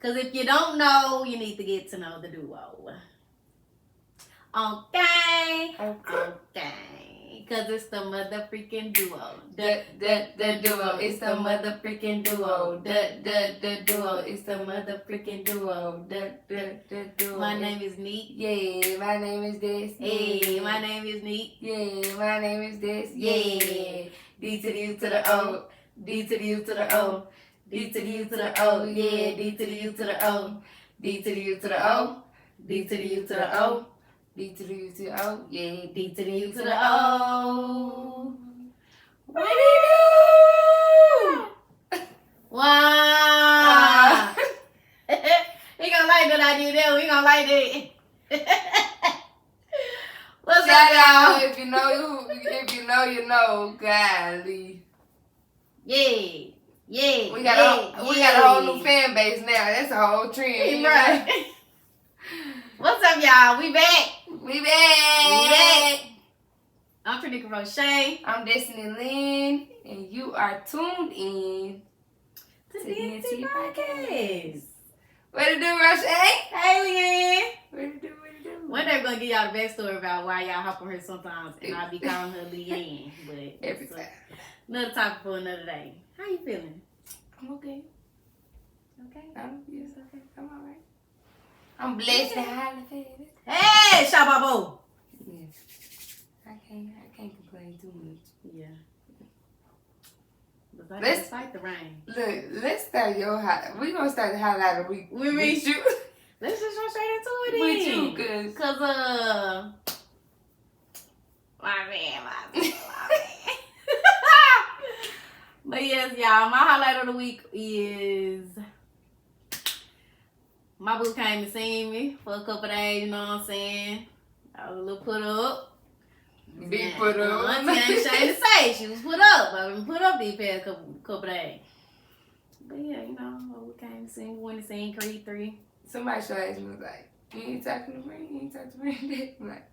Because if you don't know, you need to get to know the duo. Okay. Because it's the motherfucking duo. The duo. It's the motherfucking duo. The duo. It's the motherfucking duo. The duo. My name is Neat. Yeah, my name is this. Hey, my name is Neat. Yeah, my name is this. Yeah. D to the U to the O. D to the U to the O. D to the U to the O. Yeah, D to the U to the O. D to the U to the O. D to the U to the O. D to the U to the O. Yeah, D to the U to the O. What do you do? Wow. He gonna like that I did that. We gonna like that. What's Shout up, out y'all? if you know, you know. Golly. Yeah. We got a whole new fan base now. That's a whole trend. Right. What's up, y'all? We back. We back. I'm Tanika Roche. I'm Destiny Lynn, and you are tuned in To to DNT DNT Podcast. What it do, Roche? Hey, Leanne. What it do? One day we're going to give y'all the backstory about why y'all hop on her sometimes, and I'll be calling her Leanne. But Every it's time. another topic for another day. How you feeling? I'm okay. Okay. Yes, okay. I'm all right. I'm blessed and highly favored. Hey, Shababo. Yeah. I can't complain too much. Yeah. But let's fight the rain. Look, let's start your highlight. We're gonna start the highlight of the week. With you. Let's just go straight into it. With you, Cause my man. But yes, y'all, my highlight of the week is my boo came to see me for a couple days, you know what I'm saying? I was a little put up. Big put up. Auntie ain't ashamed to say she was put up. I've been put up these past couple days. But yeah, you know, my boo came to see me, went to see Creed 3. Somebody should ask me, was like, you ain't talking to me? You ain't talking to me? I'm like,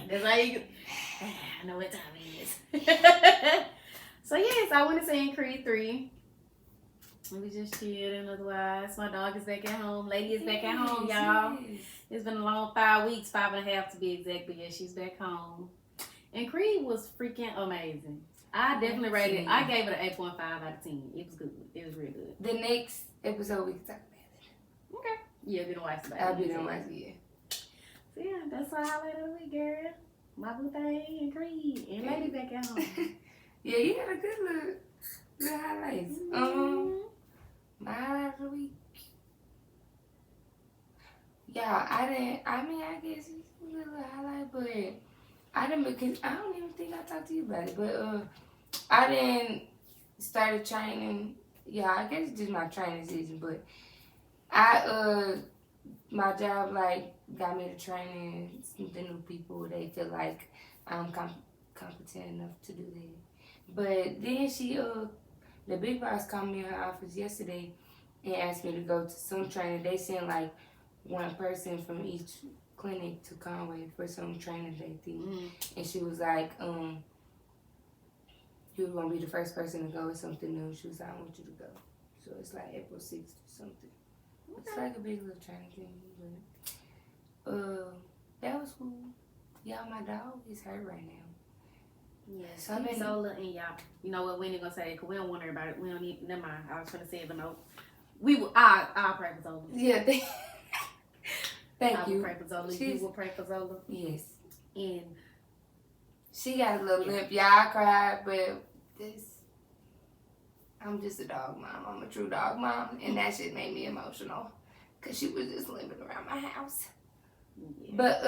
that's how you I know what time it is. So yes, I went to see Creed 3. And we just chilled, and otherwise my dog is back at home. Lady is back at home, y'all. Yes. It's been a long 5 weeks, 5.5 to be exact, but yeah, she's back home. And Creed was freaking amazing. I definitely rated it. I gave it an 8.5 out of 10. It was good. It was real good. The next episode we can talk about it. Okay. Yeah, we don't watch about it. I'll be there once, yeah. So yeah, that's our highlight of the week, girl. My boo thing and Creed and Lady back at home. Yeah, you had a good little highlights. My highlight of the week. Yeah, I guess it's a little highlight, but I don't even think I talked to you about it, but I didn't started training. Yeah, I guess it's just my training season, but my job like got me to training the new people. They feel like I'm competent enough to do that. But then the big boss called me in her office yesterday and asked me to go to some training. They sent like one person from each clinic to Conway for some training they did. And she was like, you're gonna be the first person to go with something new. She was like, I want you to go. So it's like April 6th or something. Okay. It's like a big little training thing, but that was cool. Y'all, my dog is hurt right now. Yes, so Zola and y'all. You know what? We ain't gonna say it because we don't want everybody. We don't need. Never mind. I was trying to say it, but no. We will. I'll pray for Zola. Yeah. Thank you. I will pray for Zola. You will pray for Zola. Yes. And she got a little limp. Yeah, I cried, but I'm just a dog mom. I'm a true dog mom, and that shit made me emotional because she was just limping around my house. Yeah. But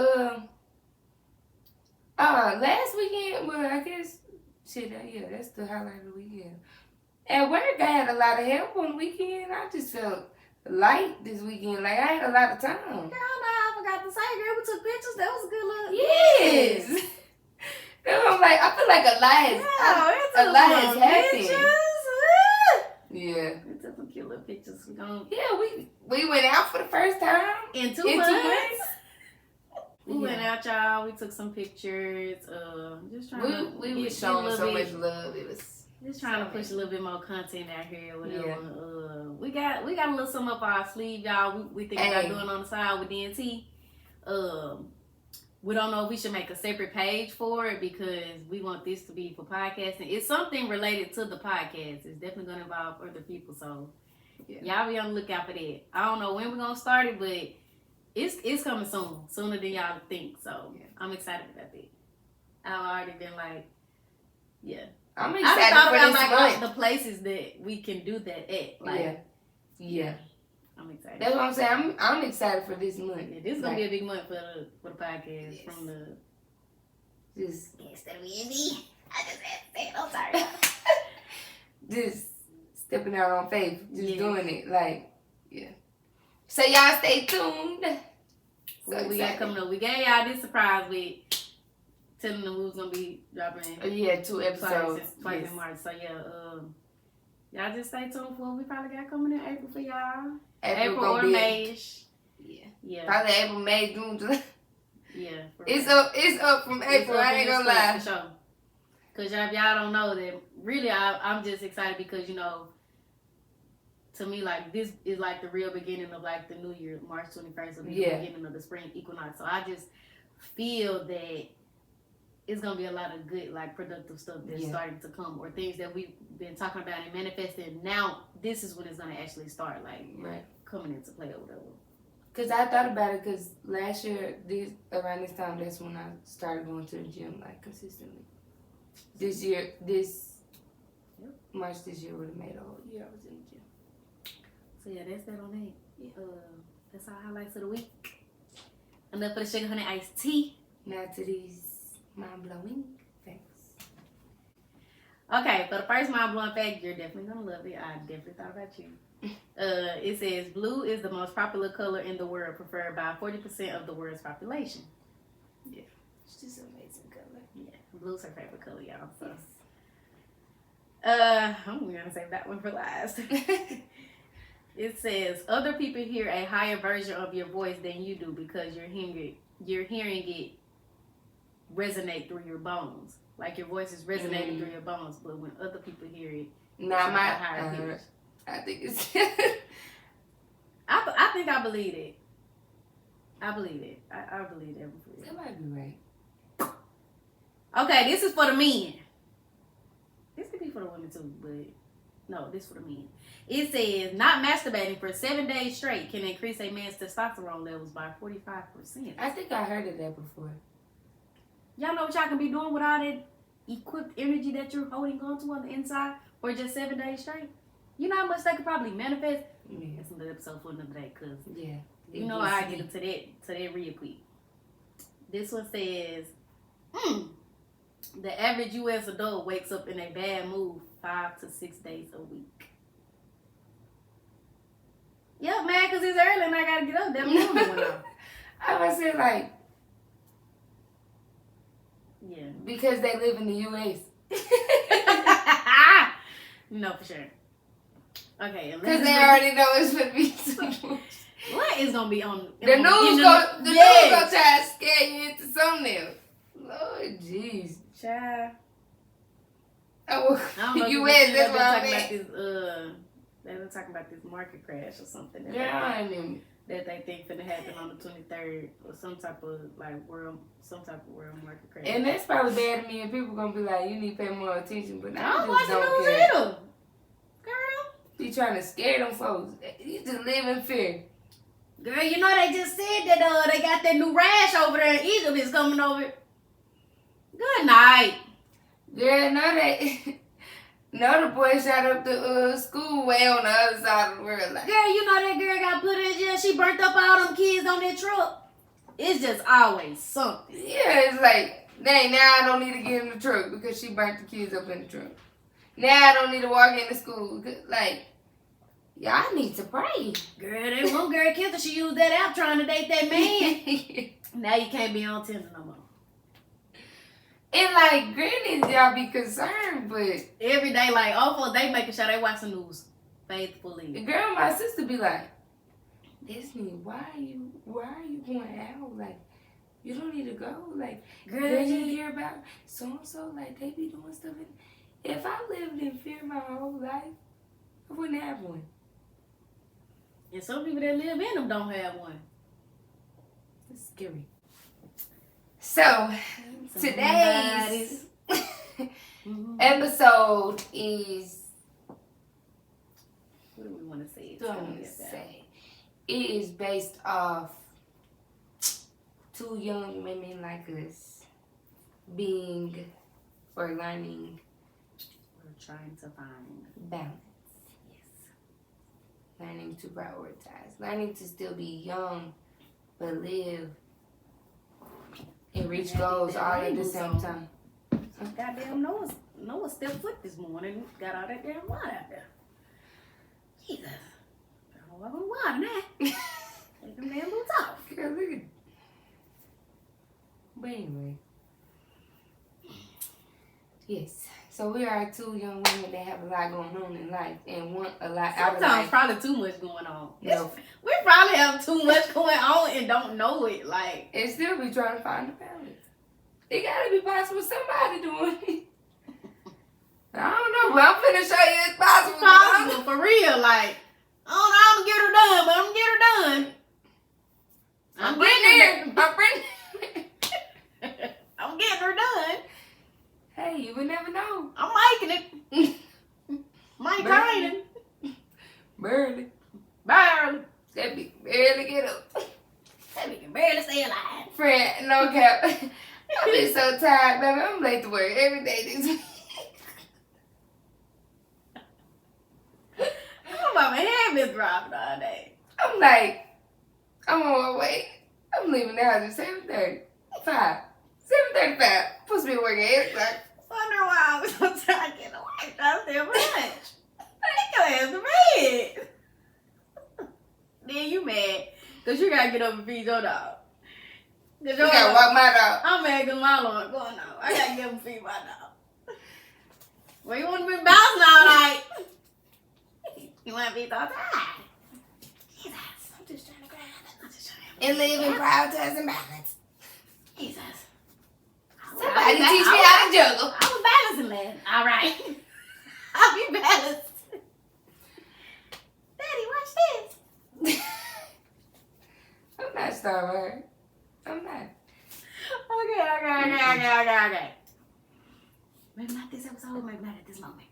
last weekend, well, I guess that's the highlight of the weekend. At work, I had a lot of help on the weekend. I just felt light this weekend. Like, I had a lot of time. Girl, no, I forgot to say, girl, we took pictures. That was a good look. Yes. I'm like, I feel like a lot has happened. Yeah. We took some cute little pictures. We went out for the first time. In 2 months. We went out, y'all. We took some pictures. Just trying we were showing so much love. It was Just trying to push a little bit more content out here, whatever. Yeah. We got a little something up our sleeve, y'all. We think about doing on the side with DNT. We don't know if we should make a separate page for it because we want this to be for podcasting. It's something related to the podcast. It's definitely going to involve other people, so y'all be on the lookout for that. I don't know when we're going to start it, but it's coming soon, sooner than y'all think. So I'm excited about that. I've already been like, I'm excited for this month. The places that we can do that at. Like, yeah. I'm excited. That's what I'm saying. I'm excited for this month. Yeah, this is gonna be a big month for the podcast. Yes. From the instead of me, I just had to say it. I'm sorry. Just stepping out on faith, just doing it. Like, so y'all stay tuned. What we got coming up? We gave y'all this surprise with telling them who's gonna be dropping. 2 episodes twice in March. So y'all just stay tuned for what we probably got coming in April for y'all. April or May-ish. Yeah. Probably April, May, June, July. Yeah. It's up from April. I ain't gonna lie. For sure. Cause y'all don't know that really I'm just excited because to me like this is like the real beginning of like the new year, March 21st, of the beginning of the spring equinox. So I just feel that it's gonna be a lot of good, like productive stuff that's starting to come, or things that we've been talking about and manifesting. Now this is when it's gonna actually start, like coming into play or whatever. Cause I thought about it, cause last year around this time, that's when I started going to the gym like consistently. This year, March this year would have made a whole year I was in the gym. So that's that on that. That's our highlights of the week. Enough for the sugar honey iced tea. Now to these mind-blowing facts. Okay, for the first mind-blowing fact, you're definitely going to love it. I definitely thought about you. It says, blue is the most popular color in the world, preferred by 40% of the world's population. Yeah, it's just an amazing color. Yeah, blue's her favorite color, y'all. So. I'm going to save that one for last. It says, other people hear a higher version of your voice than you do because you're hearing it resonate through your bones. Like your voice is resonating through your bones, but when other people hear it, higher pitch. I think it's I think I believe it. I believe it. I believe it. That might be right. Okay, this is for the men. This could be for the women too, but no, this is for the men. It says not masturbating for 7 days straight can increase a man's testosterone levels by 45%. I think I heard of that before. Y'all know what y'all can be doing with all that equipped energy that you're holding on to on the inside for just 7 days straight? You know how much that could probably manifest? Yeah. That's another episode for another day, cause you know I get into that real quick. This one says, the average U.S. adult wakes up in a bad mood 5 to 6 days a week. Yeah, man, cause it's early and I gotta get up. That moon went off. I would say like. Yeah. Because they live in the U.S. No, for sure. Okay. Because they already know it's going to be too much. What is going to be on? The news going to try to scare you into something else. Lord, jeez. Child. Oh, I don't know U.S., that's what I mean. They've been talking about this market crash or something. That they think finna happen on the 23rd or some type of world market crash. And that's probably bad to me, and people gonna be like, you need to pay more attention. But I don't care. Girl, you trying to scare them folks? You just live in fear. Girl, you know they just said that they got that new rash over there in Egypt is coming over. Good night. Girl, no, the boy shot up the school way on the other side of the world. Like, girl, you know that girl got put in jail. She burnt up all them kids on that truck. It's just always something. Yeah, it's like, dang, now I don't need to get in the truck because she burnt the kids up in the truck. Now I don't need to walk into school. Like, y'all need to pray. Girl, that one girl killed her. She used that app trying to date that man. Now you can't be on Tinder no more. And like, granted, y'all be concerned, but every day, they making sure they watch the news faithfully. The girl, my sister, be like, Disney, why are you going out? Like, you don't need to go. Like, girl, you hear about so and so? Like, they be doing stuff If I lived in fear my whole life, I wouldn't have one. And some people that live in them don't have one. It's scary. So, today's episode is... What do we want to say? It is based off two young women like us being or learning. We're trying to find balance. Yes. Learning to prioritize. Learning to still be young, but live and reach goals all at the same time. Goddamn Noah stepped foot this morning. Got all that damn water out there. Jesus. I don't want water now. Take them damn boots off. Girl, look at... But anyway. Yes. So we are two young women that have a lot going on in life and want a lot out of life. Sometimes probably too much going on. No. We probably have too much going on and don't know it. Like, and still be trying to find the balance. It gotta be possible somebody doing it. I don't know, but I'm finna show you it's possible. It's possible, for real. Like, I don't know how I'm gonna get her done, but I'm gonna get her done. I'm getting her done. Hey, you would never know. I'm making it. Mike training. Barely. That be barely get up. That bitch can barely stay alive. Friend, no cap. I've been so tired, baby. I'm late to work every day this week. I'm about my head been dropping all day. I'm like, I'm on my way. I'm leaving the house at 7:30. 7:35. Supposed to be working at 8 o'clock. Wonder why I was so tired getting away. I was there for lunch. Take your ass to bed. Then you mad because you gotta get up and feed your dog. You gotta walk my dog. I'm mad because my alarm going on. I gotta get up and feed my dog. Well, you wanna be bouncing all night? You wanna be so tired? Jesus, I'm just trying to grind. I'm just trying to and live in prioritize and balance. Jesus. Somebody teach me how to juggle. I was balancing last. All right. I'll be balanced. Daddy, watch this. I'm not starving. I'm not. Okay. Maybe not this episode, maybe not at this moment.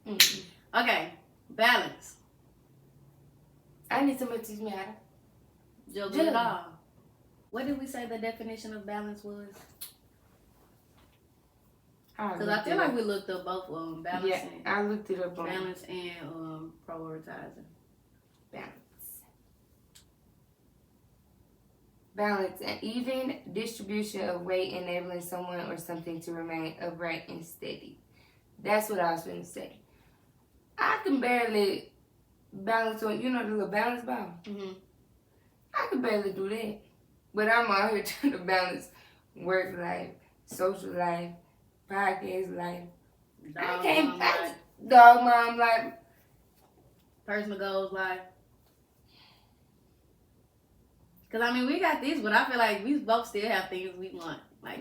Mm-hmm. Okay, balance. I need somebody to teach me how to Juggle it all. What did we say the definition of balance was? Because I feel like we looked up both of them. Balance. Yeah, I looked it up on balance and prioritizing. Balance, an even distribution of weight enabling someone or something to remain upright and steady. That's what I was going to say. I can barely balance on, the little balance ball? Mm-hmm. I can barely do that. But I'm out here trying to balance work life, social life, podcast life. Dog mom life. Personal goals life. Because, we got this, but I feel like we both still have things we want. Like,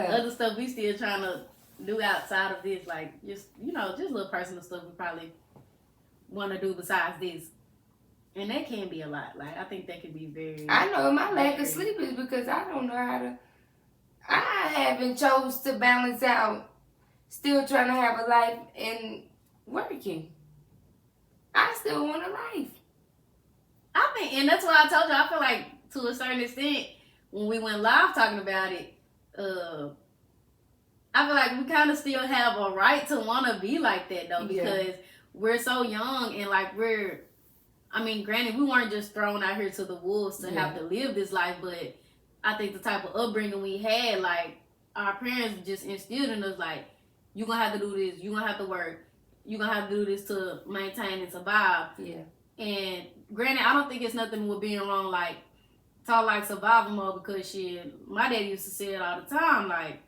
other stuff we still trying to do outside of this. Like, just little personal stuff we probably want to do besides this. And that can be a lot. Like, I think that could be very... I know my lack of sleep is because I don't know how to... I haven't chose to balance out still trying to have a life and working. I still want a life. And that's why I told you, I feel like to a certain extent, when we went live talking about it, I feel like we kind of still have a right to want to be like that, though, because we're so young and, like, granted, we weren't just thrown out here to the wolves to have to live this life, but I think the type of upbringing we had, like, our parents just instilled in us, like, you're going to have to do this, you're going to have to work, you're going to have to do this to maintain and survive. Yeah. And granted, I don't think it's nothing with being wrong, like, talk like survival mode, because my daddy used to say it all the time, like,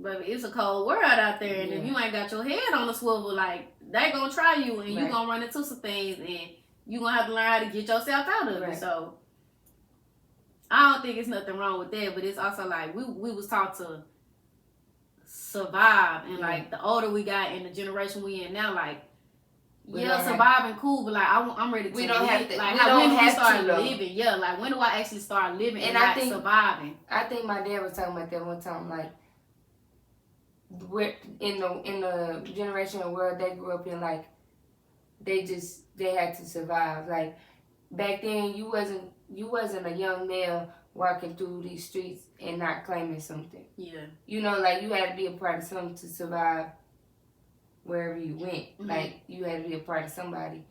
baby, it's a cold world out there, and if you ain't got your head on the swivel, like, they gonna try you, and you gonna run into some things, and you gonna have to learn how to get yourself out of it. So I don't think it's nothing wrong with that, but it's also like we was taught to survive. And like the older we got and the generation we in now, like surviving cool, but like I'm ready to. We don't have to. Like we how don't when do we have start to, living? Yeah, like when do I actually start living and I not think, surviving? I think my dad was talking about that one time. Like, we're in the generation of world they grew up in, like they had to survive. Like back then, you wasn't a young male walking through these streets and not claiming something. Yeah. You know, like you had to be a part of something to survive wherever you went. Mm-hmm. Like you had to be a part of somebody.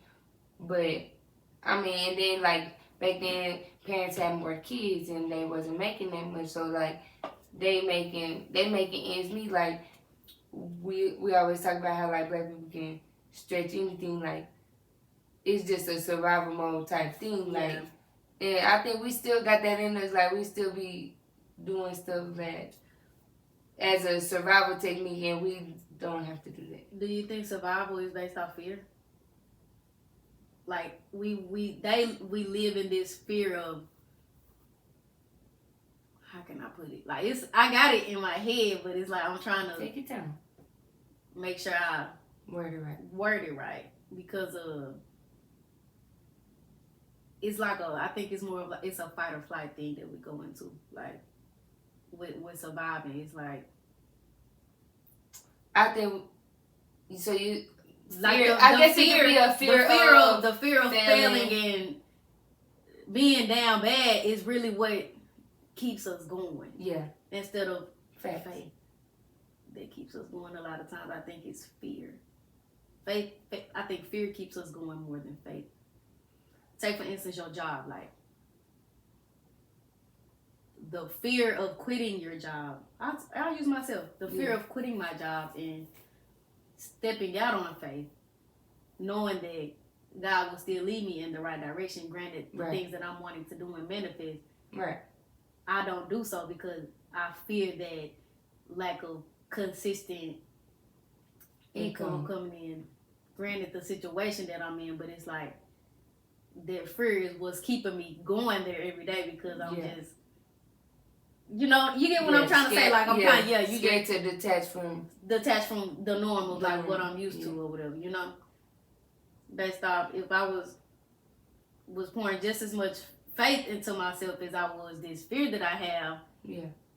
But I mean, and then like back then, parents had more kids and they wasn't making that much. So like they making ends meet. Like we always talk about how like black people can stretch anything. Like it's just a survival mode type thing. Like, and I think we still got that in us. Like we still be doing stuff that as a survival technique, and we don't have to do that. Do you think survival is based off fear? Like we live in this fear of, how can I put it? Like I got it in my head, but it's like I'm trying to take your time, make sure I word it right because it's like I think it's more of it's a fight or flight thing that we go into. Like with surviving, it's like I think so. You like fear, I guess it could be a fear of failing and being down bad is really what keeps us going. Yeah. Instead of faith that keeps us going. A lot of times, I think it's fear. Faith. I think fear keeps us going more than faith. Take for instance your job, like the fear of quitting your job. I'll use myself. The fear of quitting my job and stepping out on faith, knowing that God will still lead me in the right direction. Granted, the things that I'm wanting to do and manifest, I don't do so because I fear that lack of consistent income coming in. Granted, the situation that I'm in, but it's like that fear is what's keeping me going there every day because I'm just, you know, you get what I'm trying to say. Like I'm kind of you scared get to detach from the norm of like what I'm used to or whatever. You know, based off if I was pouring just as much faith into myself as I was this fear that I have,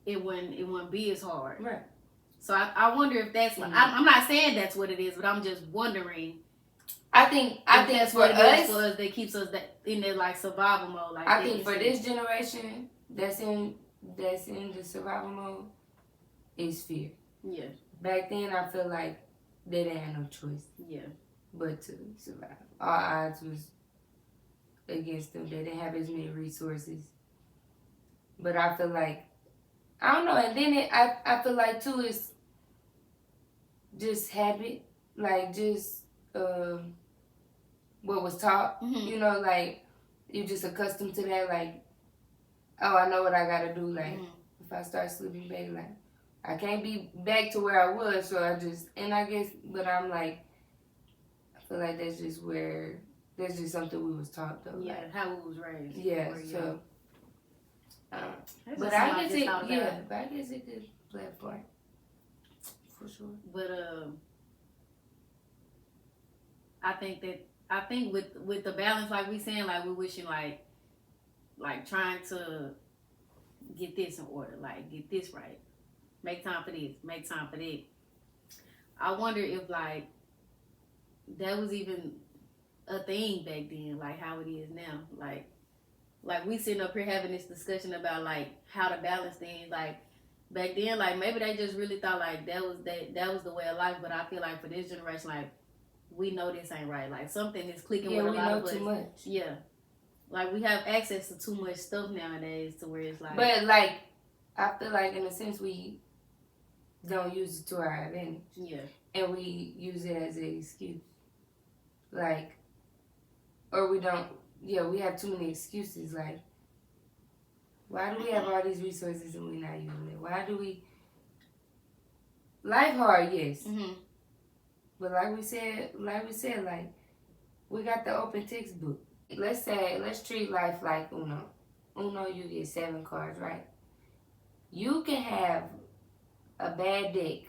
it wouldn't be as hard. Right. So I wonder if that's like, I'm not saying that's what it is, but I'm just wondering. I think that's for what it us, is for us that keeps us in that like survival mode. Like I think for this generation that's in the survival mode is fear. Yeah. Back then, I feel like they didn't have no choice. Yeah. But to survive. All odds was against them. They didn't have as many resources. But I feel like, I don't know, and then I feel like too it's just habit, like just what was taught, you know, like you just accustomed to that, like, oh, I know what I gotta do, like if I start slipping back, like I can't be back to where I was, so I guess, but I'm like, I feel like that's just something we was taught though. Yeah, like, how we was raised. Yeah, so. But I guess it could play a part for sure. But I think with the balance, like we saying, like we wishing like trying to get this in order, like get this right, make time for this, make time for that. I wonder if like that was even a thing back then, like how it is now, like we sitting up here having this discussion about like how to balance things. Like back then, like maybe they just really thought like that was the way of life. But I feel like for this generation, like we know this ain't right. Like something is clicking with a lot of us. Too much. Yeah, like we have access to too much stuff nowadays to where it's like. But like I feel like in a sense we don't use it to our advantage. Yeah, and we use it as an excuse. Like, or we don't. Yeah, we have too many excuses. Like, why do we have all these resources and we're not using it? Why do we? Life hard, yes. Mm-hmm. But like we said, like we got the open textbook. Let's treat life like Uno. Uno, you get 7 cards, right? You can have a bad deck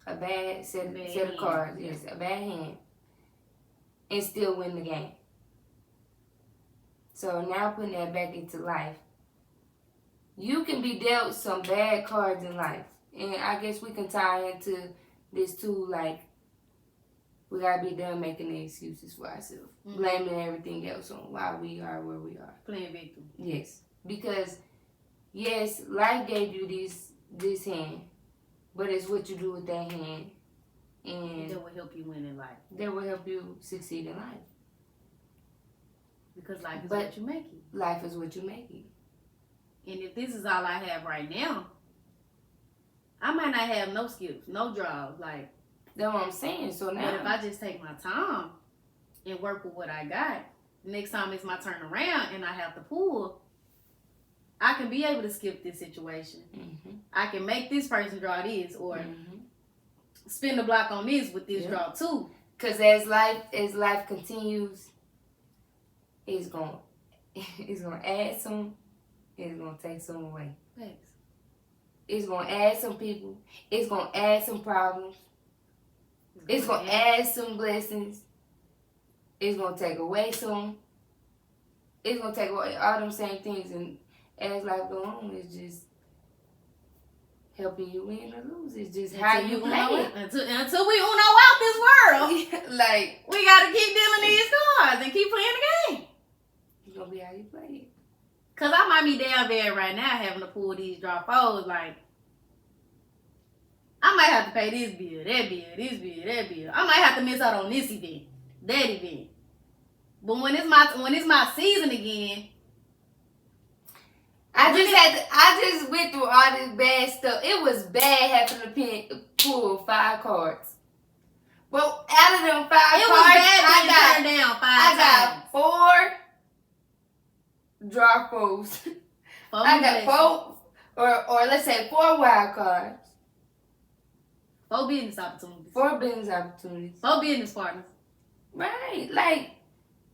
a bad set of hand. cards, yes, a bad hand, and still win the game. So now putting that back into life, you can be dealt some bad cards in life, and I guess we can tie into this too, like, we gotta be done making the excuses for ourselves, blaming everything else on why we are where we are. Playing victim. Yes, because yes, life gave you this hand, but it's what you do with that hand, and that will help you win in life. That will help you succeed in life. Because life is what you make it. Life is what you make it. And if this is all I have right now, I might not have no skills, no draws, like. That's what I'm saying. So now, but if I just take my time and work with what I got, next time it's my turn around and I have to pull, I can be able to skip this situation. Mm-hmm. I can make this person draw this, or spin the block on this with this draw too. Because as life continues, it's gonna add some, it's gonna take some away. Thanks. It's gonna add some people. It's gonna add some problems. It's going to add some blessings. It's going to take away some. It's going to take away all them same things. And as life goes on, it's just helping you win or lose. It's just how you play it. Until we Uno out this world. Like, we got to keep dealing these cards and keep playing the game. It's going to be how you play it. Because I might be down bad right now having to pull these draw fours. Like, I might have to pay this bill, that bill, this bill, that bill. I might have to miss out on this event, that event. But when it's my season again, I just went through all this bad stuff. It was bad having to pull 5 cards. Well, out of them 5 cards, I got 4 draw fours. I got 4, or let's say 4 wild cards. 4 business opportunities. 4 business opportunities. 4 business partners. Right. Like,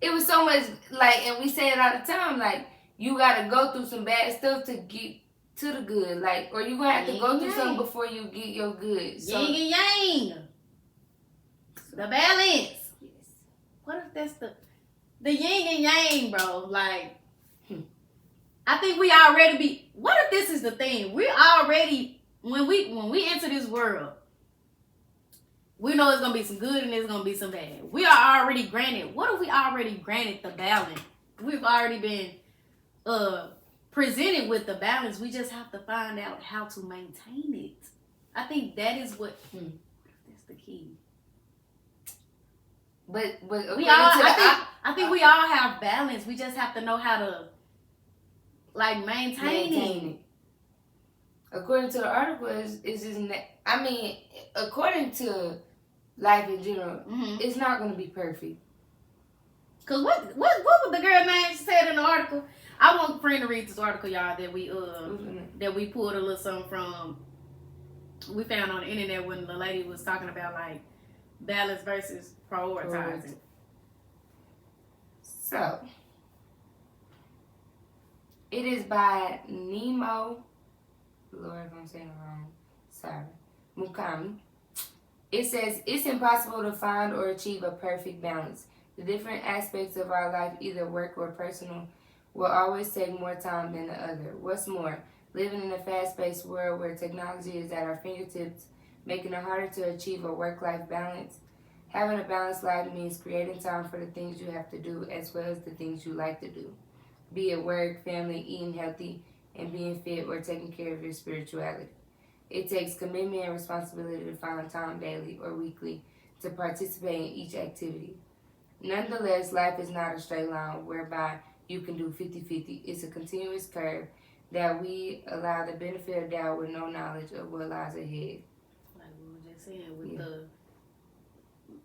it was so much, like, and we say it all the time, like, you got to go through some bad stuff to get to the good. Like, or you're going to have to go through something before you get your good. So, yin and yang. The balance. Yes. What if that's the yin and yang, bro? Like, I think we already be, what if this is the thing? We already, when we enter this world, we know it's going to be some good and there's going to be some bad. We are already granted. What if we already granted the balance? We've already been presented with the balance. We just have to find out how to maintain it. I think that is what that's the key. But I think we all have balance. We just have to know how to like maintain it. According to the article, according to life in general, it's not going to be perfect. Cause what was the girl name she said in the article? I want a friend to read this article, y'all, that we pulled a little something from. We found on the internet when the lady was talking about like balance versus prioritizing. So it is by Nemo. Lord, if I'm saying it wrong, sorry. Mukami. It says, it's impossible to find or achieve a perfect balance. The different aspects of our life, either work or personal, will always take more time than the other. What's more, living in a fast-paced world where technology is at our fingertips, making it harder to achieve a work-life balance. Having a balanced life means creating time for the things you have to do as well as the things you like to do. Be it work, family, eating healthy, and being fit or taking care of your spirituality. It takes commitment and responsibility to find time daily or weekly to participate in each activity. Nonetheless, life is not a straight line whereby you can do 50-50. It's a continuous curve that we allow the benefit of doubt with no knowledge of what lies ahead. Like we were just saying, with the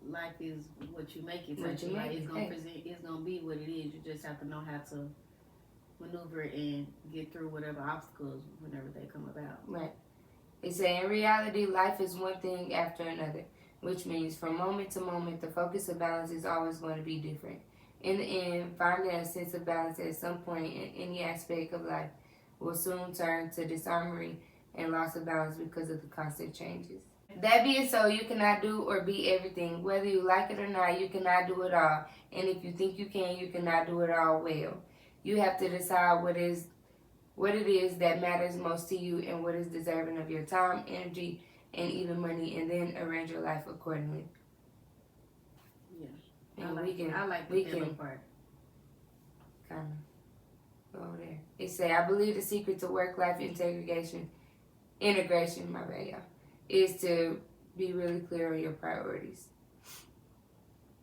life is what you make it. It's gonna be what it is. You just have to know how to maneuver and get through whatever obstacles whenever they come about. Right. It says, in reality, life is one thing after another, which means from moment to moment, the focus of balance is always going to be different. In the end, finding a sense of balance at some point in any aspect of life will soon turn to disharmony and loss of balance because of the constant changes. That being so, you cannot do or be everything. Whether you like it or not, you cannot do it all. And if you think you can, you cannot do it all well. You have to decide what it is that matters most to you and what is deserving of your time, energy, and even money, and then arrange your life accordingly. Yeah. And I like the feeling part. Kind of go over there. It say, I believe the secret to work-life integration, my bad, y'all, is to be really clear on your priorities.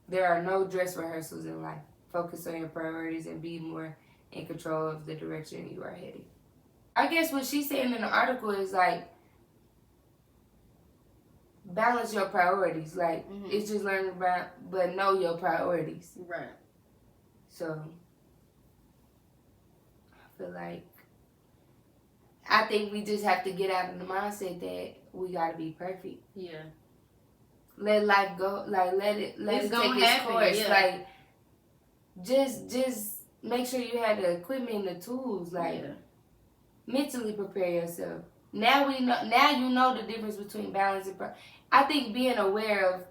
There are no dress rehearsals in life. Focus on your priorities and be more in control of the direction you are heading. I guess what she's saying in the article is like, balance your priorities. Like, it's just learning about, but know your priorities. Right. So, I feel like, I think we just have to get out of the mindset that we gotta be perfect. Yeah. Let life go. Like, let it take its course. Yeah. Like, just make sure you have the equipment and the tools. Like, mentally prepare yourself. Now we know. Now you know the difference between balance and I think being aware of,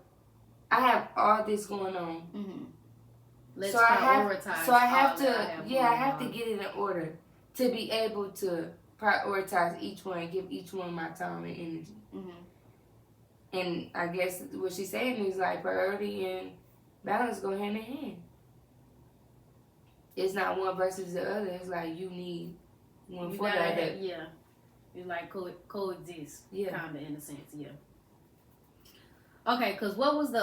I have all this going on. Mm-hmm. Let's so prioritize. I have to get it in order to be able to prioritize each one and give each one my time and energy. Mm-hmm. And I guess what she's saying is like priority and balance go hand in hand. It's not one versus the other. It's like you need one for the other. Yeah. It's like coexist. Yeah. Kind of in a sense. Yeah. Okay, because what was the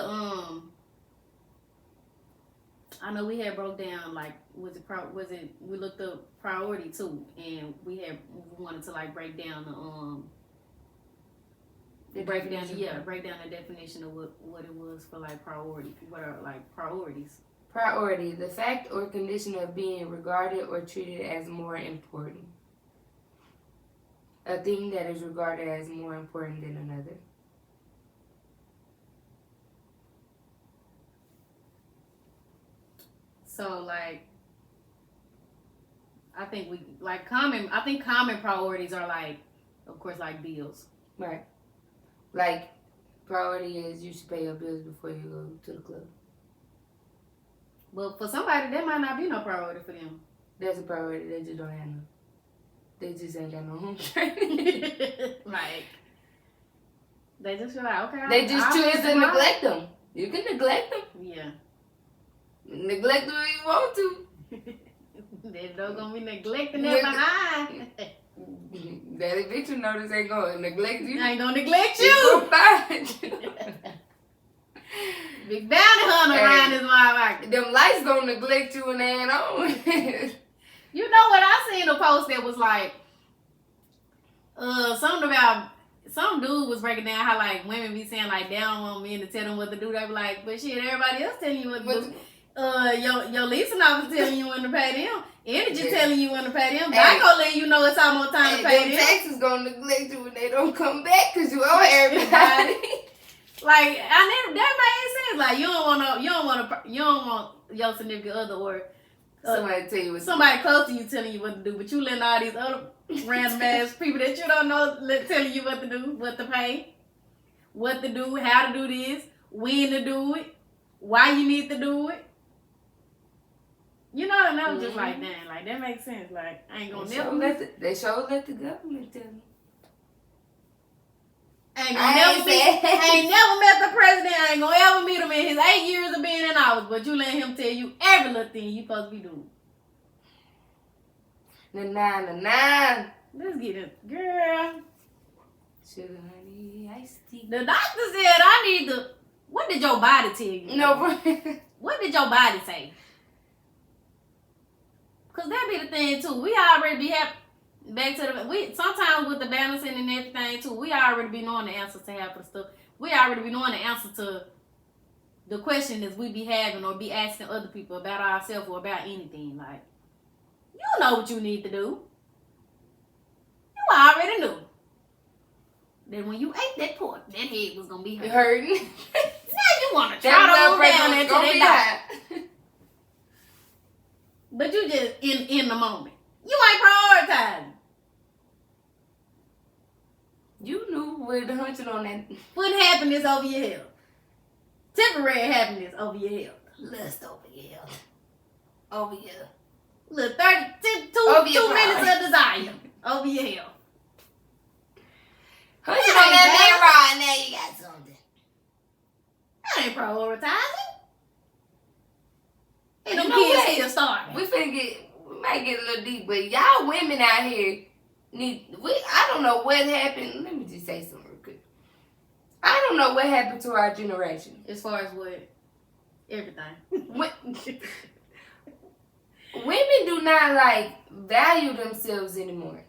I know we had broke down like was it we looked up priority too, and we wanted to like break down break down the definition of what it was for like priority. What are like priorities? Priority, the fact or condition of being regarded or treated as more important. A thing that is regarded as more important than another. So like, I think common priorities are like, of course, like bills. Right. Like, priority is you should pay your bills before you go to the club. But for somebody, that might not be no priority for them. That's a priority. They just don't have no. They just ain't got no home training. Like, they just feel like, okay. They just choose to neglect them. You can neglect them. Yeah. Neglect them if you want to. They're not gonna be neglecting them behind. That eviction notice ain't gonna neglect you. I ain't gonna neglect you. Gonna find you. Big bounty hunter around this motherfucker. Them lights gonna neglect you when they ain't on. You know what? I seen a post that was like, something about some dude was breaking down how like women be saying like they don't want men to tell them what to do. They be like, but shit, everybody else telling you what to do. Your leasing officer telling you when to pay them. Energy telling you when to pay them. Geico letting you know it's almost time to pay them. Taxes gonna neglect you when they don't come back because you owe everybody. Like that made sense. Like you don't want your significant other or somebody tell you what somebody close to you telling you what to do, but you letting all these other random ass people that you don't know telling you what to do, what to pay, what to do, how to do this, when to do it, why you need to do it. You know, and I was just like, damn, like that makes sense. Like I ain't gonna never let the government tell me. I ain't never met the president. I ain't gonna ever meet him in his 8 years of being in office. But you let him tell you every little thing you supposed to be doing. Nah. Let's get it, girl. Sugar, honey, iced tea. The doctor said I need to. What did your body tell you? No. What did your body say? Cause that be the thing too. We already be happy. Back to sometimes with the balancing and everything too, we already be knowing the answers to half of the stuff. We already be knowing the answer to the question that we be having or be asking other people about ourselves or about anything. Like, you know what you need to do. You already knew. Then when you ate that pork, that head was gonna be hurting. Now you wanna try to move down into that dog. But you just in the moment. You ain't prioritizing. You knew put the hunching on that. Putting happiness over your health. Temporary happiness over your health. Lust over your health. Over your. Look, 2 minutes of desire over your health. Hunching on that man rod, now you got something. That ain't prioritizing. And them kids still starving. We might get a little deep, but y'all women out here I don't know what happened. Let me just say something real quick. I don't know what happened to our generation. As far as what? Everything. Women do not like value themselves anymore.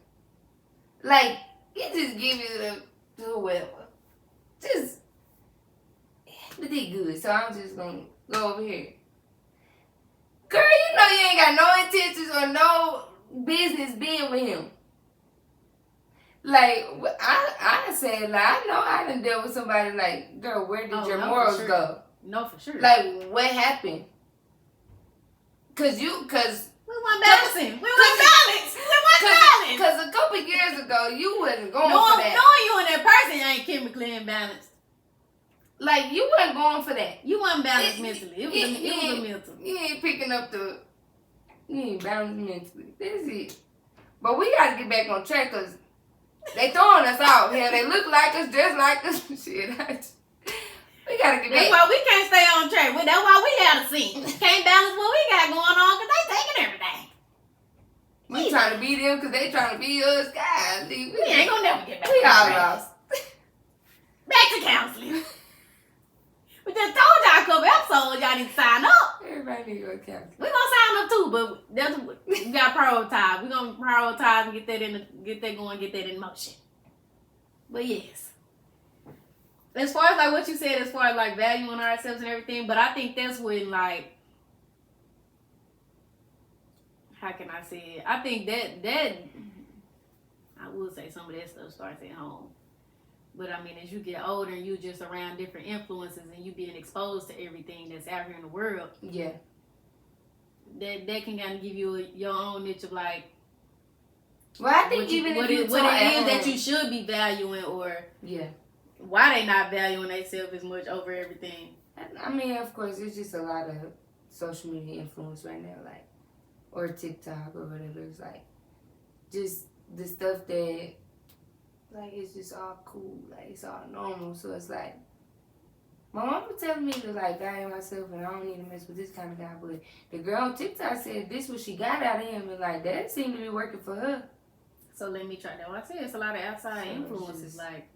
Like, you just give it to whoever. Just, but they good, so I'm just gonna go over here. Girl, you know you ain't got no intentions or no business being with him. Like, I said, like, I know I done dealt with somebody like, girl, where did your morals go? No, for sure. Like, what happened? Cause we weren't balancing. We weren't balanced. Cause a couple years ago, you wasn't going for that. Knowing you and that person ain't chemically imbalanced. Like, you wasn't going for that. You wasn't balanced mentally. It was a mental. You ain't picking up you ain't balanced mentally. That's it. But we gotta get back on track, cause they throwing us out. Yeah, they look like us, dress like us. Shit, we gotta get back. That's why we can't stay on track. That's why we out of sync. Can't balance what we got going on because they taking everything. We trying to be them because they trying to be us. God, we ain't gonna never get back. We all lost. Back to counseling. We just told y'all a couple episodes y'all need to sign up. Everybody need to go to counseling. We're gonna sign up too, but that's what we gotta prioritize. We're gonna prioritize and get that going, get that in motion. But yes. As far as like what you said, as far as like valuing ourselves and everything, but I think that's when like, how can I say it? I think that I would say some of that stuff starts at home. But I mean, as you get older and you just around different influences and you being exposed to everything that's out here in the world, yeah, that can kind of give you your own niche of like, well, I think what it is that you should be valuing, or yeah, why they not valuing themselves as much over everything. I mean, of course, it's just a lot of social media influence right now, like, or TikTok or whatever. It's like just the stuff that, like, it's just all cool, like, it's all normal. So it's like, my mama telling me to like value myself and I don't need to mess with this kind of guy. But the girl on TikTok said this what she got out of him, and like that seemed to be working for her. So let me try that. Well, I said it's a lot of outside influences, like.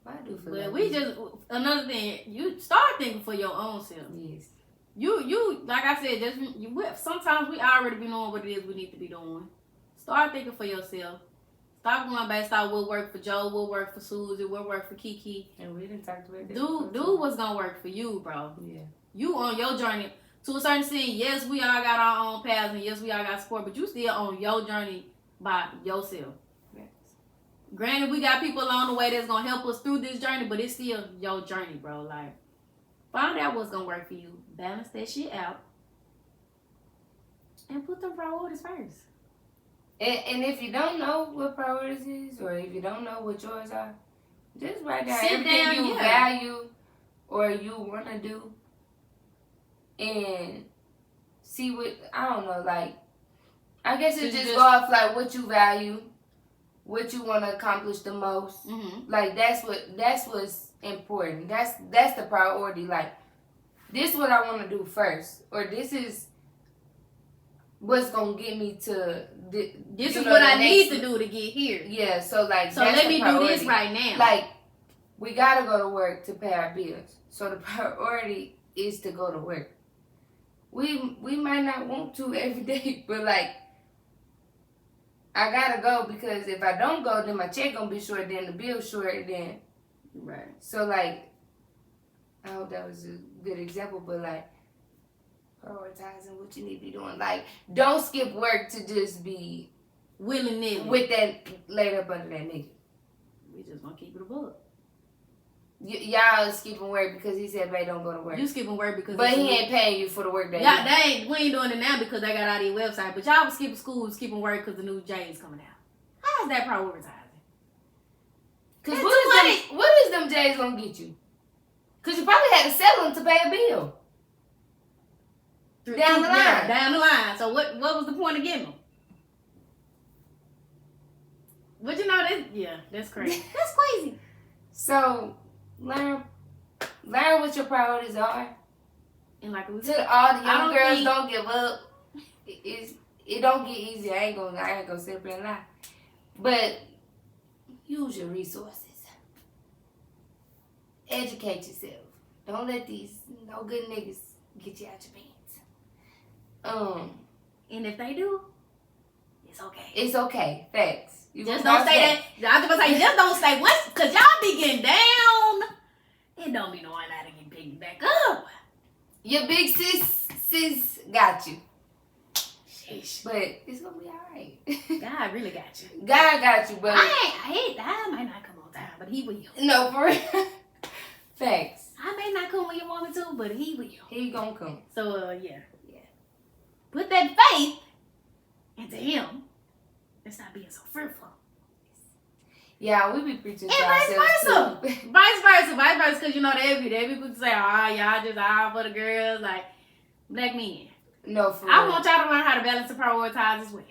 I do feel but like we just, another thing, you start thinking for your own self. Yes. You like I said, sometimes we already be knowing what it is we need to be doing. Start thinking for yourself. Stop going based on what worked for Joe, what worked for Susie, what worked for Kiki. And we didn't talk about that. Do what's gonna work for you, bro. Yeah. You on your journey to a certain extent. Yes, we all got our own paths, and yes, we all got support, but you still on your journey by yourself. Yes. Granted, we got people along the way that's gonna help us through this journey, but it's still your journey, bro. Like, find out what's gonna work for you. Balance that shit out. And put them priorities first. And if you don't know what priorities is, or if you don't know what yours are, just write down everything you value or you want to do, and see what, I don't know, like, I guess it just go off like what you value, what you want to accomplish the most. Mm-hmm. Like that's what's important. That's the priority. Like, this is what I want to do first, or this is what's gonna get me to this is what I need to do to get here. Yeah, so like, so let me do this right now. Like, we gotta go to work to pay our bills, so the priority is to go to work. We might not want to every day, but like, I gotta go, because if I don't go, then my check gonna be short, then the bill short, then right. So like, I hope that was a good example, but like, prioritizing what you need to be doing. Like, don't skip work to just be willy-nilly with that laid up under that nigga. We just gonna keep it above. Y'all skipping work because he said, "Babe, don't go to work." You skipping work because, but he ain't paying you for the work that. We ain't doing it now because they got out of your website. But y'all was skipping school, skipping work because the new J is coming out. How is that prioritizing? Cause what is them J's gonna get you? Cause you probably had to sell them to pay a bill. Down the line. Yeah, down the line. So what was the point of getting them? But you know that's crazy. That's crazy. So learn what your priorities are. And like we to all the young girls, don't give up. It don't get easy. I ain't gonna sit up and lie. But use your resources. Educate yourself. Don't let these no good niggas get you out your pants. And if they do, it's okay. It's okay. Facts. You just don't say that. I was gonna say just don't say what, cause y'all be getting down. It don't be knowing how to get picked back up. Your big sis got you. Sheesh. But it's gonna be alright. God really got you. God got you, but I might not come on time, but he will. No, for real. Facts. I may not come when you want me to, but he will. He gonna come. So yeah. Put that faith into him and stop being so fearful. Yeah, we be preaching to ourselves too. Vice versa, because you know they people say, y'all just all for the girls, like black men. No, for I real. want y'all to learn how to balance and prioritize as well.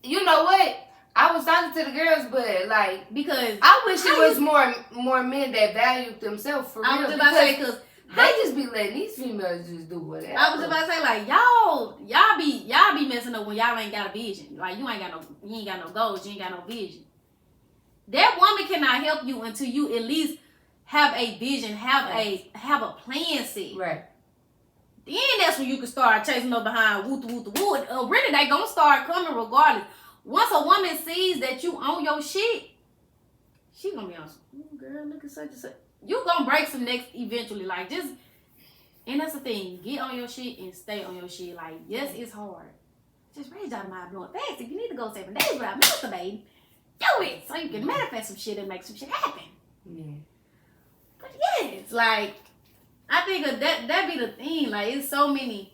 You know what? I was talking to the girls, but like because I wish it was more men that valued themselves for real. I was about to say because they just be letting these females just do whatever. I was about to say like y'all be messing up when y'all ain't got a vision. Like you ain't got no goals, you ain't got no vision. That woman cannot help you until you at least have a vision, have a plan set. Right. Then that's when you can start chasing up behind woo. Really, they gonna start coming regardless. Once a woman sees that you own your shit, she gonna be on some, girl, look at such and such. You gonna break some necks eventually. Like just, and that's the thing. Get on your shit and stay on your shit. Like yes, it's hard. Just raise out of mind blowing fast. If you need to go 7 days without masturbating, do it so you can manifest some shit and make some shit happen. Yeah. But yes, like I think that be the thing. Like it's so many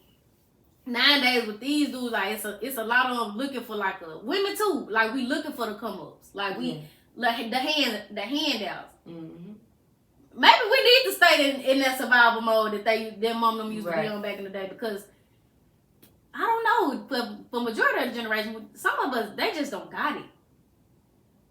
nowadays with these dudes. Like it's a lot of them looking for like women too. Like we looking for the come ups. Like we like the handouts. Mm-hmm. Maybe we need to stay in that survival mode that their mom them used to be on back in the day because I don't know for majority of the generation, some of us they just don't got it.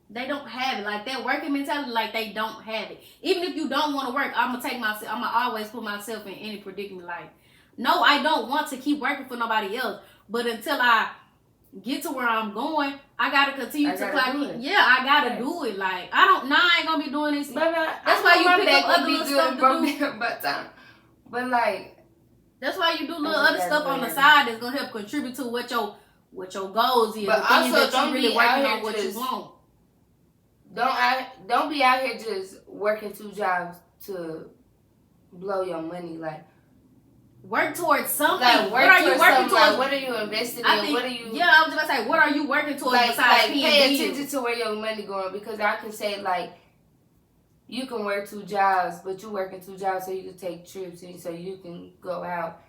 They don't have it. Like that working mentality, like they don't have it. Even if you don't want to work, I'm gonna always put myself in any predicament. Like, no, I don't want to keep working for nobody else. But until I get to where I'm going, I gotta continue to clock in. Yeah, I gotta do it. Like, I ain't gonna be doing this. That's why you pick up other little stuff to do. But like, that's why you do little other stuff on the side that's gonna help contribute to what your goals is. But the things also, that you really working on what you want. Don't be out here just working 2 jobs to blow your money. Like work towards something. Like, what are you working towards? Like, what are you investing in? What are you? Yeah, I was just gonna say, what are you working towards? Like pay bills? attention to where your money going, because I can say like you can work 2 jobs, but you working 2 jobs so you can take trips and so you can go out.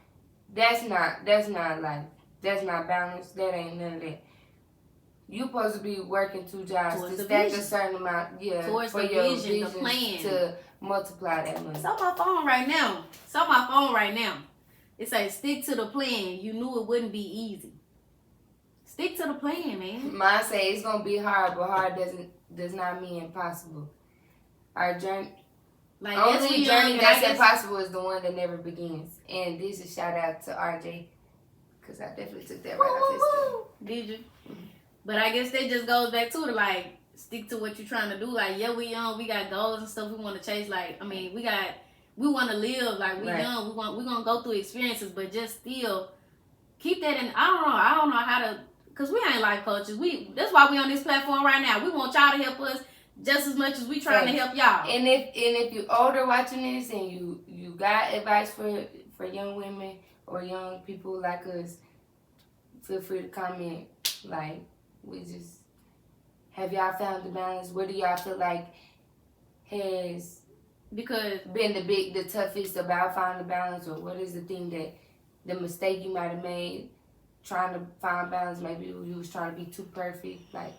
That's not life. That's not balance. That ain't none of that. You supposed to be working 2 jobs to stack a certain amount, towards for the your vision, the plan to multiply that money. It's on my phone right now. It says stick to the plan. You knew it wouldn't be easy. Stick to the plan, man. Mine say it's gonna be hard, but hard does not mean impossible. Our journey, like only journey that's impossible is the one that never begins. And this is shout out to RJ, because I definitely took that right off his stuff. Did you? But I guess that just goes back to the like stick to what you're trying to do. Like we young, we got goals and stuff we want to chase. Like I mean, we want to live. Like we young, we gonna go through experiences, but just still keep that in. I don't know how to, cause we ain't life coaches. That's why we on this platform right now. We want y'all to help us just as much as we trying to help y'all. And if you older watching this and you got advice for young women or young people like us, feel free to comment. Like, have y'all found the balance? What do y'all feel like has been the toughest about finding the balance, or what is the thing that the mistake you might have made trying to find balance? Maybe you was trying to be too perfect. Like,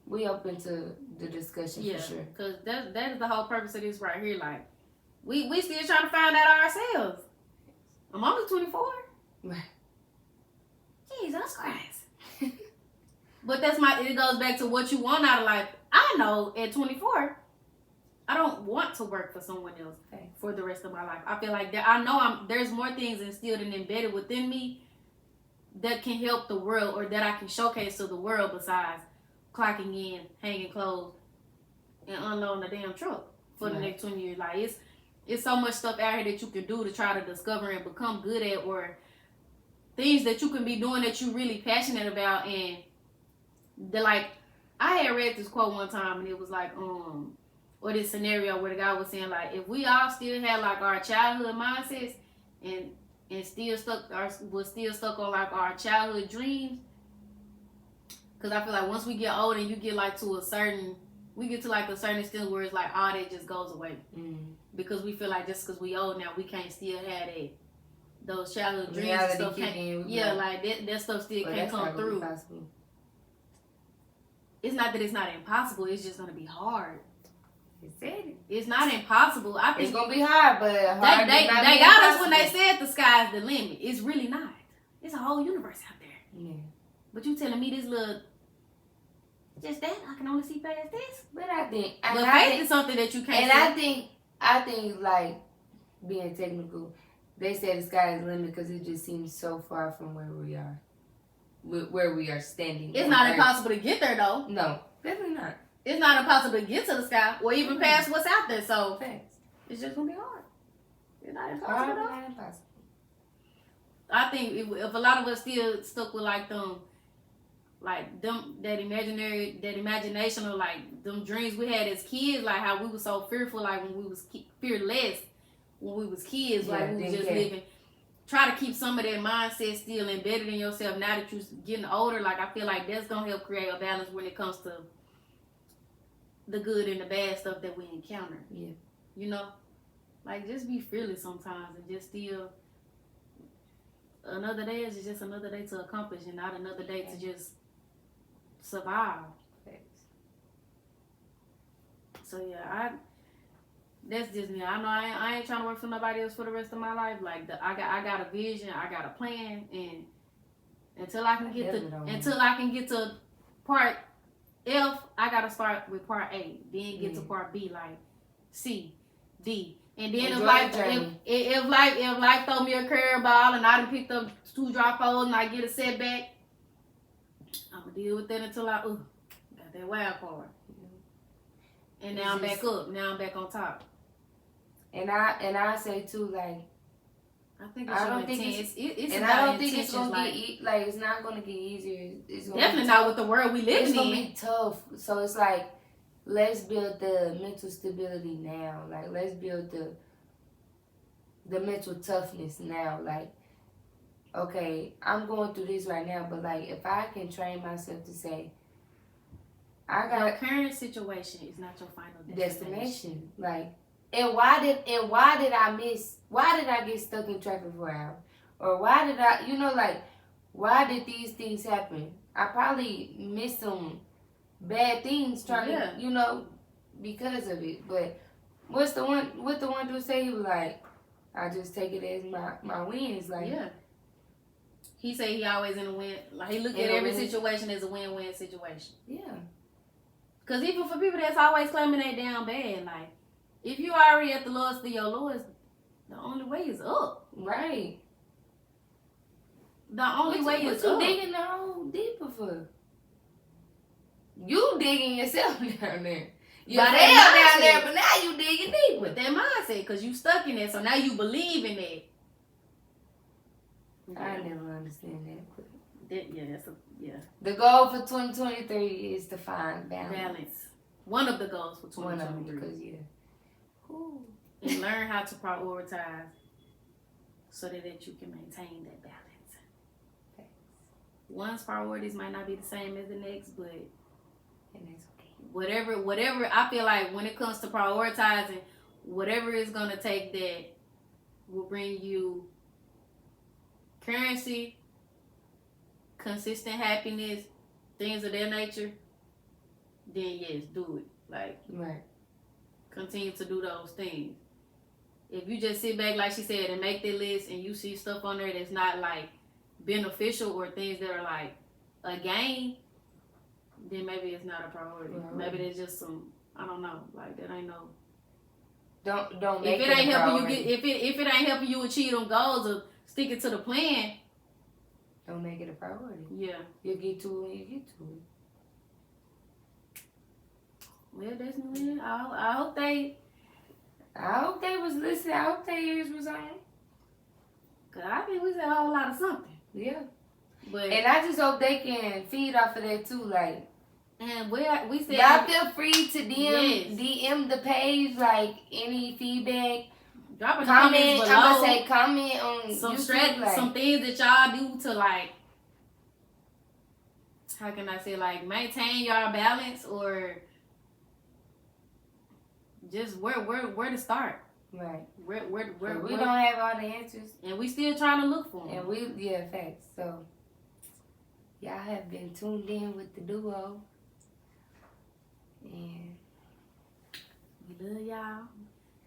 we open to the discussion for sure. Because that is the whole purpose of this right here. Like, we still trying to find out ourselves. I'm only 24. Right. Jesus Christ. But it goes back to what you want out of life. I know at 24, I don't want to work for someone else for the rest of my life. I feel like that I know there's more things instilled and embedded within me that can help the world, or that I can showcase to the world besides clocking in, hanging clothes, and unloading a damn truck for the next 20 years. Like, it's so much stuff out here that you can do to try to discover and become good at, or things that you can be doing that you're really passionate about. And like, I had read this quote one time, and it was like, or this scenario where the guy was saying, like, if we all still had like our childhood mindsets and still stuck on like our childhood dreams, because I feel like once we get older and you get like we get to like a certain extent where it's like all that just goes away. Because we feel like just because we old now, we can't still have those childhood dreams and stuff. Like that stuff still can't come through. It's not that it's not impossible. It's just gonna be hard. It's not impossible. I think it's gonna be hard, but they got us when they said the sky's the limit. It's really not. It's a whole universe out there. Yeah. But you telling me this little, just that I can only see past this. But I think, faith is something that you can't. And I think like being technical, they say the sky is the limit because it just seems so far from where we are standing. It's not impossible to get there though. No, definitely not. It's not impossible to get to the sky or even past what's out there. So it's just gonna be hard. It's not impossible. Not impossible. I think if a lot of us still stuck with like that imagination or like them dreams we had as kids, like how we were so fearful, like when we was fearless when we was kids, like we was just living. Try to keep some of that mindset still embedded in yourself now that you're getting older. Like, I feel like that's gonna help create a balance when it comes to the good and the bad stuff that we encounter. Yeah. You know? Like, just be fearless sometimes and just still, another day is just another day to accomplish and not another day to just survive. So yeah, that's just me. I know I ain't trying to work for nobody else for the rest of my life. Like, I got a vision, I got a plan, and until I can get to part F, I gotta start with part A, then get to part B, like C, D, and then if life throw me a curveball and I done picked up 2 drop holes and I get a setback, I'ma deal with that until I got that wild card. And now I'm back up. Now I'm back on top. And I say too, like, I think it's gonna get like it's not gonna get easier. It's gonna definitely not with the world we live in. It's gonna be tough. So it's like, let's build the mental stability now. Like, let's build the mental toughness now. Like, okay, I'm going through this right now, but like, if I can train myself to say, your current situation is not your final destination. Like, and why did I get stuck in traffic for hours? Or why did why did these things happen? I probably missed some bad things trying to, because of it. But what the one dude say? He was like, I just take it as my wins. Like, he said he always in a win. Like, he look at every situation as a win-win situation. Yeah. Because even for people that's always claiming they down bad, like, if you already at the lowest of your lowest, the only way is up. Right. The only way is up. What you digging the hole deeper for? You digging yourself down there. You're down there, but now you digging deeper. With that mindset, because you stuck in it, so now you believe in it. I never understand that. The goal for 2023 is to find balance. One of the goals for 2023. One of them, and learn how to prioritize so that you can maintain that balance. Thanks. One's priorities might not be the same as the next, but it's okay. Whatever, I feel like when it comes to prioritizing, whatever it's going to take that will bring you currency, consistent happiness, things of that nature, then yes, do it. Like, right. continue to do those things. If you just sit back, like she said, and make the list, and you see stuff on there that's not like beneficial or things that are like a gain, then maybe it's not a priority. Right. Maybe there's just some, I don't know, like that ain't no. Don't make If it ain't a helping you priority. get, if it ain't helping you achieve them goals or sticking to the plan, don't make it a priority. yeah. You'll get to it when you get to it. Well, that's it. I hope they was listening. I hope their ears was on. Cause I think we said a whole lot of something. Yeah. But And I just hope they can feed off of that too. Like, and we said y'all feel free to Yes. DM the page, like any feedback. drop a Comment. comments I'm below. gonna say comment on Some YouTube, like, some things that y'all do to like, how can I say, like maintain y'all balance or just where to start. right. Where We don't have all the answers, and we still trying to look for and them. facts. So y'all have been tuned in with the duo, and We love y'all.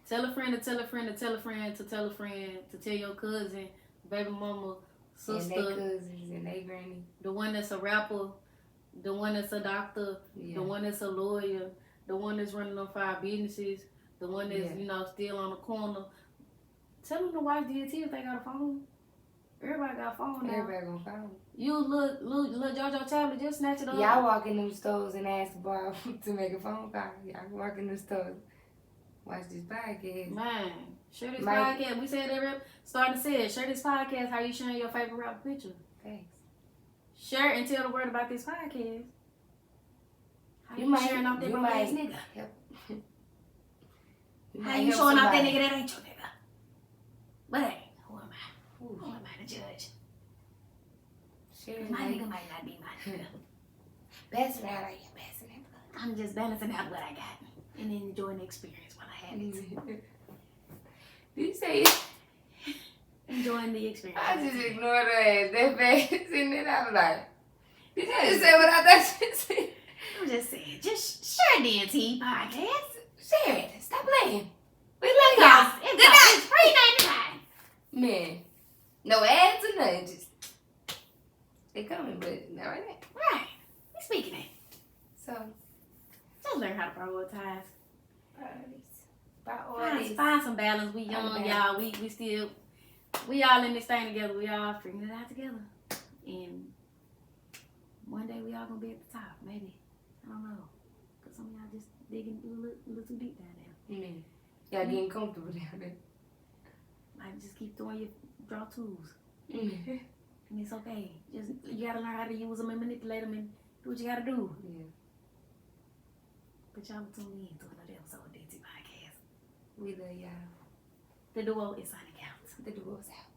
Tell a friend to tell a friend to tell a friend to tell a friend to tell your cousin, baby mama, and sister, they cousins and they granny. the one that's a rapper, the one that's a doctor, Yeah. the one that's a lawyer, the one that's running on 5 businesses, the one that's, Yeah. Still on the corner. Tell them to watch DNT if they got a phone. Everybody got a phone now. Everybody gonna find them. You little JoJo tablet, just snatch it up. Y'all walk in them stores and ask Bob to make a phone call. Y'all walk in them stores, watch this podcast. Man, share this Mike. podcast. We said every starting to say it. Share this podcast. How you sharing your favorite rap picture? Thanks. Share and tell the word about this podcast. How You you, might- sharing off that you broke ass might- nigga? You How might you help showing off that somebody. nigga that ain't your nigga? But hey, who am I? Who am I to judge? Share My like, nigga might not be my nigga. best around like you're best in I'm just balancing out what I got and enjoying the experience while I have it. Did you say? Enjoying the experience. I just ignored her ass that fast, and then I was like, "Did you just say what I thought you said?" I'm just saying, just share DNT podcast. Share it. Stop playing. We love It's y'all. it's free 99. Man, no ads or nothing. Just they coming, but not right now. Right. We speaking it. So Just learn how to prioritize. priorities. Find some balance. We young, Find y'all. We still, we all in this thing together. We all figuring it out together. And one day we all gonna be at the top. Maybe. I don't know. Cause some of y'all just digging a little too deep down there. Man, y'all getting comfortable down there. Like just keep throwing your draw tools. Mm. And it's okay. Just you gotta learn how to use them and manipulate them and do what you gotta do. Yeah, But y'all tune in to another episode of DNT Podcast. we love y'all. The duo is signing out. The duo's out.